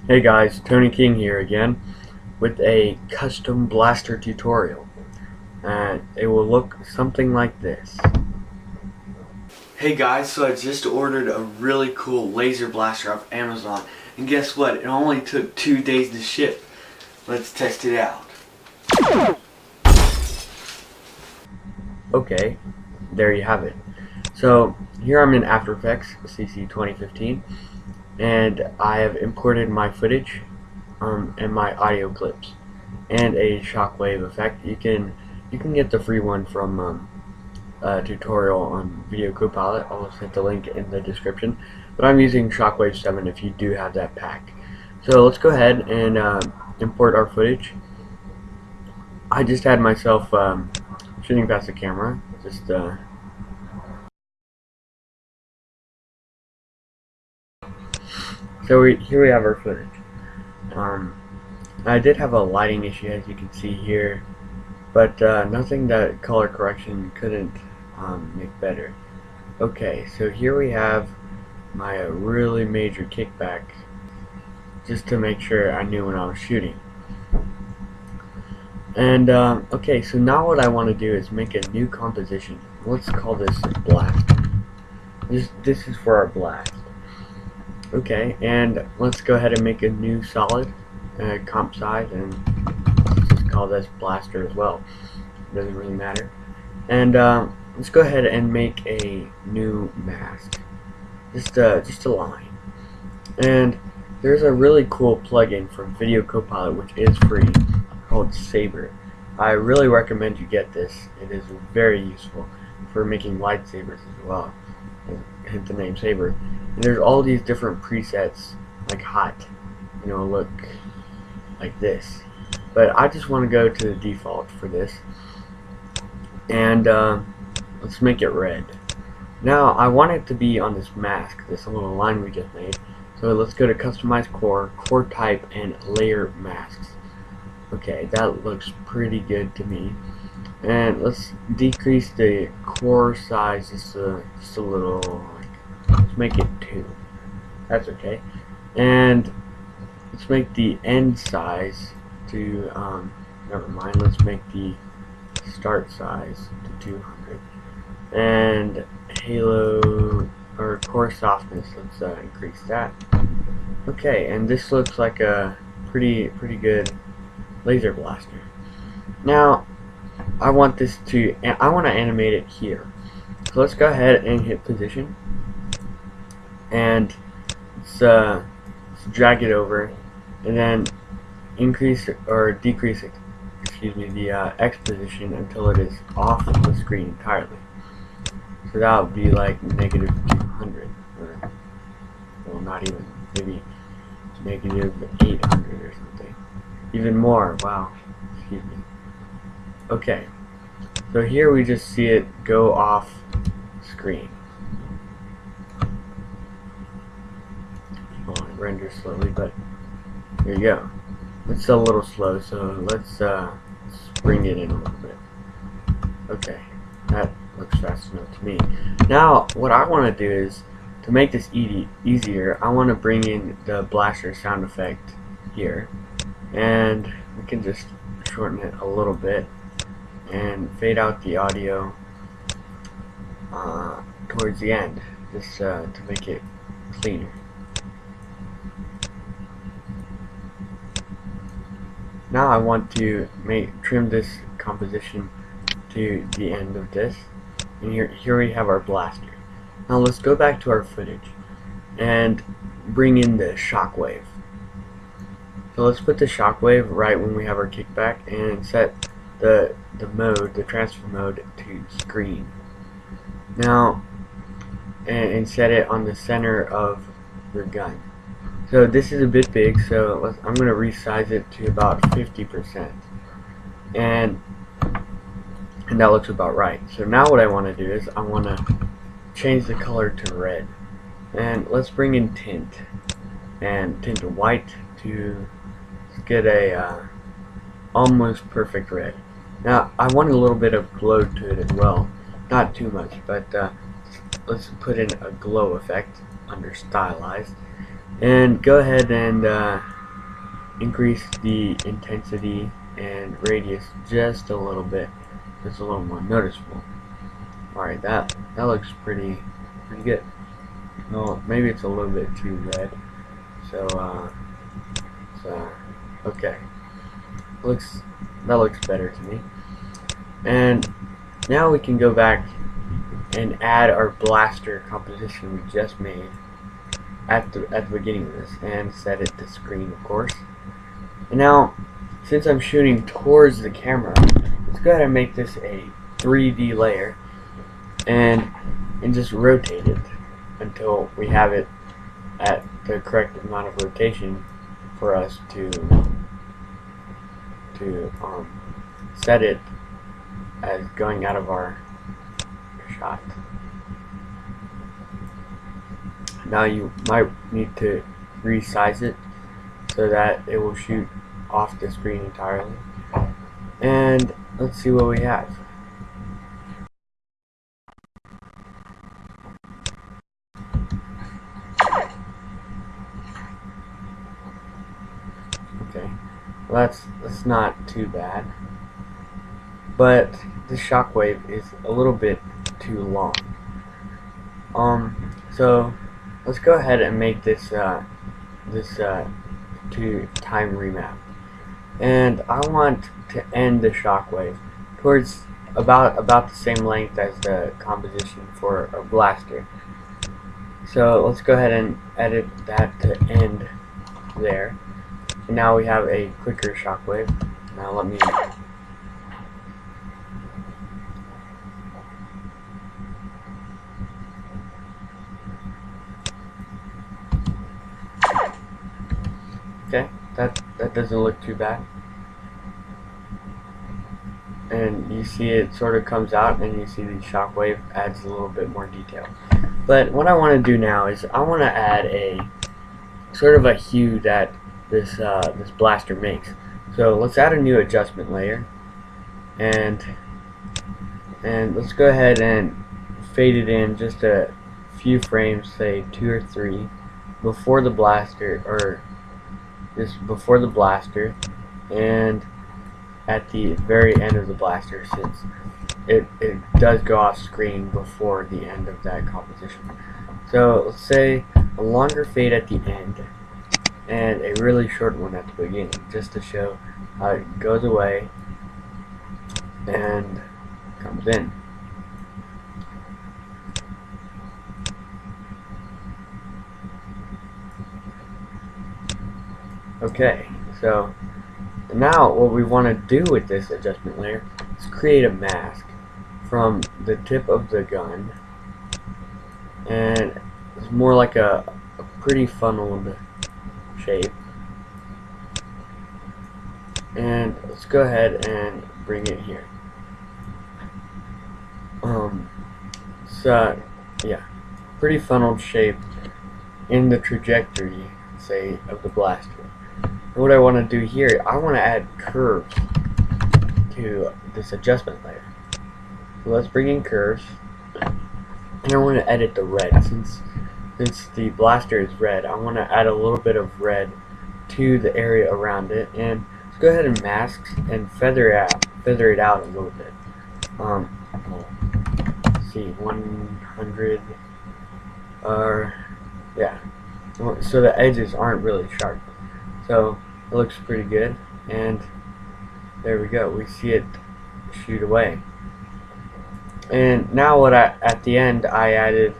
Hey guys, Tony King here again with a custom blaster tutorial, and it will look something like this. Hey guys, so I just ordered a really cool laser blaster off Amazon, and guess what? It only took 2 days to ship. Let's test it out. Okay, there you have it. So here I'm in After Effects CC 2015, and I have imported my footage and my audio clips and a shockwave effect. You can get the free one from a tutorial on Videocopilot. I'll set the link in the description. But I'm using Shockwave 7 if you do have that pack. So let's go ahead and import our footage. I just had myself shooting past the camera. Here we have our footage. I did have a lighting issue, as you can see here, but nothing that color correction couldn't make better. Okay, so here we have my really major kickback, just to make sure I knew when I was shooting. And okay, so now what I want to do is make a new composition. Let's call this blast. This is for our blast. Okay, and let's go ahead and make a new solid comp size, and let's just call this blaster as well. Doesn't really matter. And let's go ahead and make a new mask, just a line. And there's a really cool plugin from Videocopilot which is free called Saber. I really recommend you get this. It is very useful for making lightsabers as well. Hence the name Saber. And there's all these different presets, like hot, look like this. But I just want to go to the default for this, and let's make it red. Now I want it to be on this mask, this little line we just made. So let's go to Customize Core, Core Type, and Layer Masks. Okay, that looks pretty good to me. And let's decrease the core size just a little. Let's make it 2. That's okay. And let's make the end size to never mind. Let's make the start size to 200. And halo or core softness, let's increase that. Okay, and this looks like a pretty good laser blaster. Now I want to animate it here. So let's go ahead and hit position, and let's drag it over, and then increase or decrease it, the X position until it is off the screen entirely. So that would be like negative 200, or well, not even, maybe negative 800 or something, even more. Wow, excuse me. Okay, so here we just see it go off screen. Well, it renders slowly, but there you go. It's a little slow, so let's bring it in a little bit. Okay, that looks fast enough to me. Now, what I want to do is, to make this easier, I want to bring in the blaster sound effect here, and we can just shorten it a little bit and fade out the audio towards the end, just to make it cleaner. Now I want to trim this composition to the end of this, and here we have our blaster. Now let's go back to our footage and bring in the shockwave. So let's put the shockwave right when we have our kickback, and set the transfer mode to screen. Now, and set it on the center of your gun. So this is a bit big, so I'm going to resize it to about 50%, and that looks about right. So now what I want to do is I want to change the color to red, and let's bring in tint to white to get a almost perfect red. Now I want a little bit of glow to it as well, not too much, but let's put in a glow effect under stylized, And go ahead and increase the intensity and radius just a little bit, just a little more noticeable. Alright, that looks pretty good. Well, maybe it's a little bit too red. So okay. That looks better to me. And now we can go back and add our blaster composition we just made at the beginning of this, and set it to screen, of course. And now, since I'm shooting towards the camera, let's go ahead and make this a 3D layer, and just rotate it until we have it at the correct amount of rotation for us to set it as going out of our shot. Now you might need to resize it so that it will shoot off the screen entirely. And let's see what we have. Okay, well that's not too bad, but the Shockwave is a little bit too long. So let's go ahead and make this to time remap, and I want to end the Shockwave towards about the same length as the composition for a blaster. So let's go ahead and edit that to end there. And now we have a quicker Shockwave. Now let me okay, that doesn't look too bad. And you see it sort of comes out, and you see the Shockwave adds a little bit more detail. But what I want to do now is I want to add a sort of a hue that this blaster makes. So let's add a new adjustment layer, and let's go ahead and fade it in just a few frames, say 2 or 3, before the blaster, or just before the blaster, and at the very end of the blaster, since it does go off screen before the end of that composition. So let's say a longer fade at the end and a really short one at the beginning, just to show how it goes away and comes in. Okay, so now what we want to do with this adjustment layer is create a mask from the tip of the gun, and it's more like a pretty funneled shape. And let's go ahead and bring it here. So yeah, pretty funneled shape in the trajectory, say, of the blaster. And what I want to do here, I want to add curves to this adjustment layer. So let's bring in curves, and I want to edit the red. Since the blaster is red, I want to add a little bit of red to the area around it, and let's go ahead and mask and feather it out a little bit. Let's see, 100, yeah, so the edges aren't really sharp. So it looks pretty good, and there we go. We see it shoot away. And now at the end I added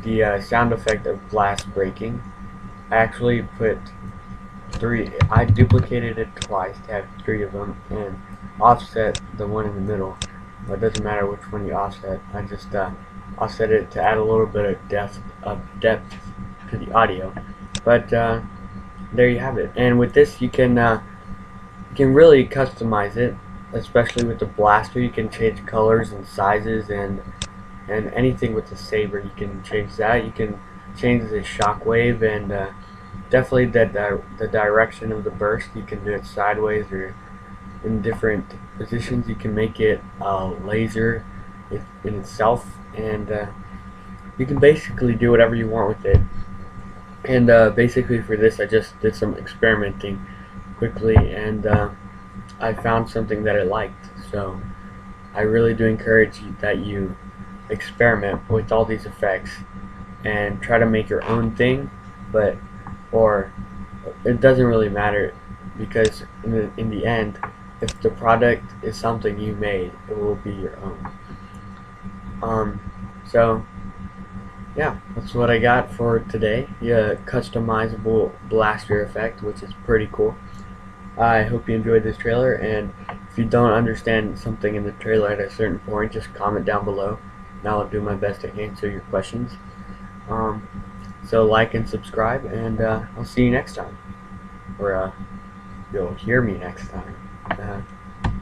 the sound effect of glass breaking. I actually put 3. I duplicated it twice to have 3 of them, and offset the one in the middle. But it doesn't matter which one you offset. I just offset it to add a little bit of depth to the audio. But there you have it. And with this, you can really customize it, especially with the blaster. You can change colors and sizes, and anything with the saber, you can change that. You can change the Shockwave, and definitely the direction of the burst. You can do it sideways or in different positions. You can make it laser in itself, and you can basically do whatever you want with it. And basically for this, I just did some experimenting quickly, and I found something that I liked. So I really do encourage you that you experiment with all these effects and try to make your own thing, but or it doesn't really matter, because in the end, if the product is something you made, it will be your own. So yeah, that's what I got for today. Yeah, customizable blaster effect, which is pretty cool. I hope you enjoyed this trailer, and if you don't understand something in the trailer at a certain point, just comment down below, and I'll do my best to answer your questions. Um, so like and subscribe, and I'll see you next time, or you'll hear me next time.